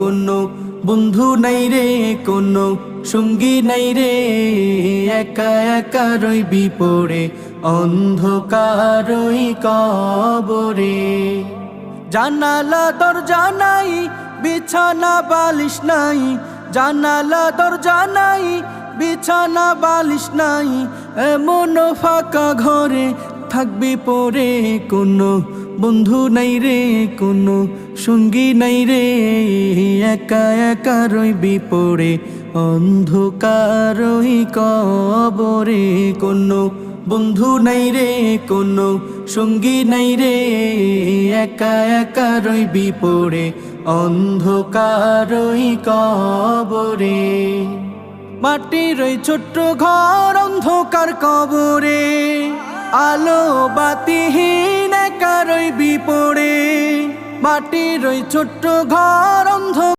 কোনো বন্ধু নাই রে, কোনো সঙ্গী নাই রে, একা একা রইবি পড়ে অন্ধকারই কবরে। জানালা দরজা নাই, বিছানা বালিশ নাই, জানালা দরজা নাই, বিছানা বালিশ নাই, এমন ফাঁকা ঘরে থাকবি পড়ে। কোনো বন্ধু নাই রে, কোনো সঙ্গী নাই রে, একা একা রইবি পড়ে অন্ধকারই কবরে। কোনো বন্ধু নাই রে, কোনো সঙ্গী নাই রে, একা একা রইবি পড়ে অন্ধকারই কবরে। মাটির ওই ছোট্ট ঘর অন্ধকার কবরে, আলো বাতিহীন একা রইবি পড়ে। মাটির ওই ছোট্ট ঘর অন্ধকার